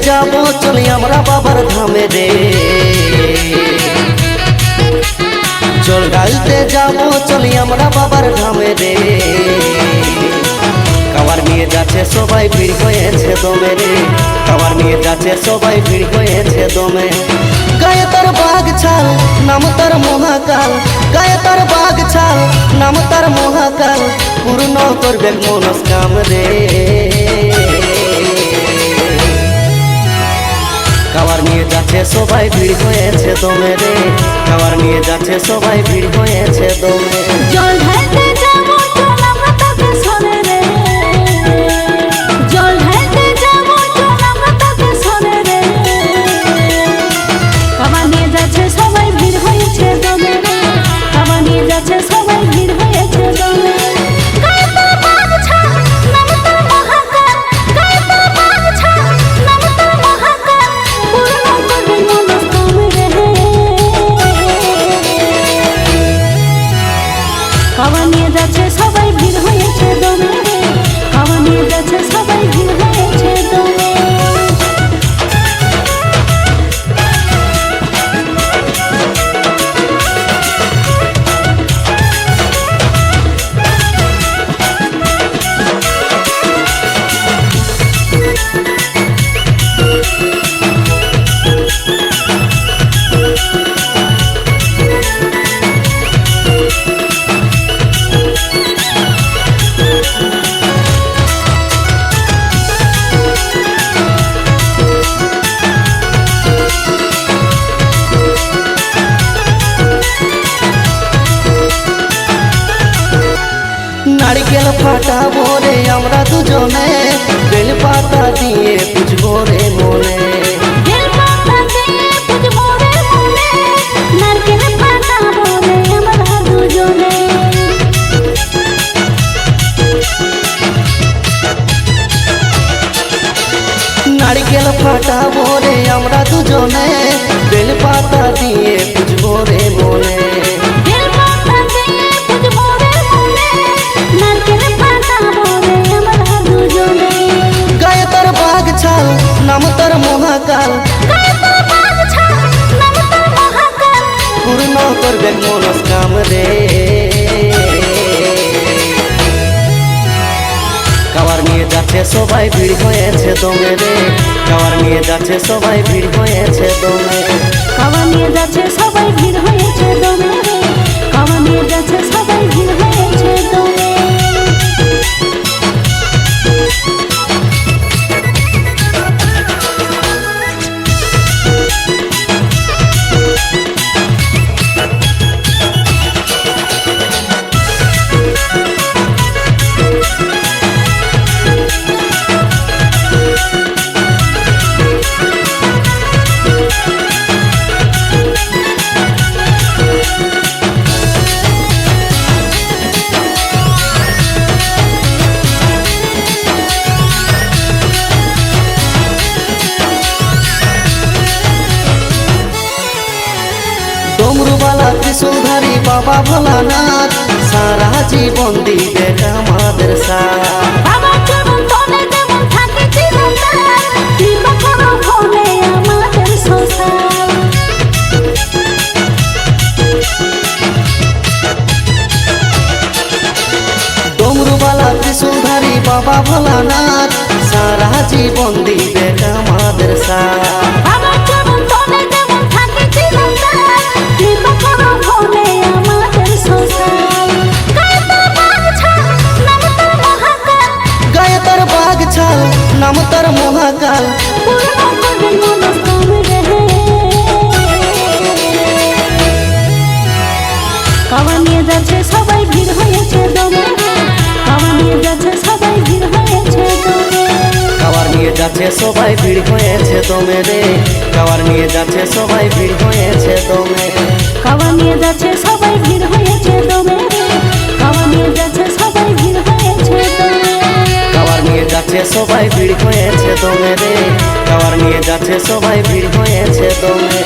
যাব চলি আমরা বাবার ধামে রে, জল ঢালতে যাব চলি আমরা বাবার ধামে রে। কাবার নিয়ে যাচ্ছে সবাই ভিড় হয়েছে দমে রে, কাবার নিয়ে যাচ্ছে সবাই ভিড় হয়েছে দমে। গায়ে তার বাঘ ছাল নাম তার মহাকাল, গায়ে তার বাঘ ছাল নাম তার মহাকাল, পূর্ণ করবে মনস্কাম রে। কাবার নিয়ে যাচ্ছে সবাই ভিড় হয়েছে দমে রে, কাবার নিয়ে যাচ্ছে সবাই ভিড় হয়েছে দমে। জল ঢালতে যাবো চল আমরা তাকে সরে রে, জল ঢালতে যাবো চল আমরা তাকে সরে রে। কাবার নিয়ে যাচ্ছে সবাই ভিড় হয়েছে দমে রে, কাবার নিয়ে যাচ্ছে সবাই ভিড় হয়েছে দমে। গায়ে তার বাঘ ছাল নাম তার মহাকাল, গায়ে তার বাঘ ছাল নাম তার মহাকাল, পূর্ণ করবে মনস্কাম রে। কাবার নিয়ে যাচ্ছে সবাই ভিড় হয়েছে দমে রে, কাবার নিয়ে যাচ্ছে সবাই ভিড় হয়েছে দমে। নারকেল ফাটাবো রে আমরা দুজনে, বেল পাতা দিয়ে পুজবো রে মনে। বেল পাতা দিয়ে পুজবো রে মনে, নারকেল ফাটাবো রে আমরা দুজনে। নারকেল ফাটাবো রে আমরা দুজনে, বেল পাতা দিয়ে পুজবো রে মনে। বেল পাতা দিয়ে পুজবো রে মনে, নারকেল ফাটাবো রে আমরা দুজনে। গায়ে তার বাঘ ছাল নাম তার মহাকাল, গায়ে তার বাঘ ছাল নাম তার মহাকাল, পূর্ণ করবে মনস্কাম রে। কাবার নিয়ে যাচ্ছে সবাই ভিড় হয়েছে দমে রে, কাবার নিয়ে যাচ্ছে সবাই ভিড় হয়েছে দমে। কাবার নিয়ে যাচ্ছে সবাই ভিড় হয়েছে দমে রে, কাবার নিয়ে যাচ্ছে সবাই ভিড় হয়েছে দমে। ডমরুবালা ত্রিশূলধারী বাবা ভোলানাথ, সারা জীবন দিবে আমাদের সাথ। বাবা চরণ তলে যেমন থাকে চিরকাল, কৃপা করো ভোলে আমাদের সংসার। ডমরুবালা ত্রিশূলধারী বাবা ভোলানাথ, সারা জীবন দিবে আমাদের সাথ। বাবা চরণ তলে যেমন থাকে চিরকাল, কৃপা করো ভোলে আমাদের সংসার। গায়ে তার বাঘ ছাল নাম তার মহাকাল, গায়ে তার বাঘ ছাল নাম তার মহাকাল, পূর্ণ করবে মনস্কাম রে। কাবার নিয়ে যাচ্ছে সবাই ভিড় হয়েছে দমে রে, কাবার নিয়ে যাচ্ছে সবাই ভিড় হয়েছে দমে। কাবার নিয়ে যাচ্ছে সবাই ভিড় হয়েছে দমে রে, কাবার নিয়ে যাচ্ছে সবাই ভিড় হয়েছে দমে। কাবার নিয়ে যাচ্ছে সবাই ভিড় হয়েছে দমে রে, কাবার নিয়ে যাচ্ছে সবাই ভিড় হয়েছে দমে। কাবার নিয়ে যাচ্ছে সবাই ভিড় হয়েছে দমে রে, কাবার নিয়ে যাচ্ছে সবাই ভিড় হয়েছে দমে।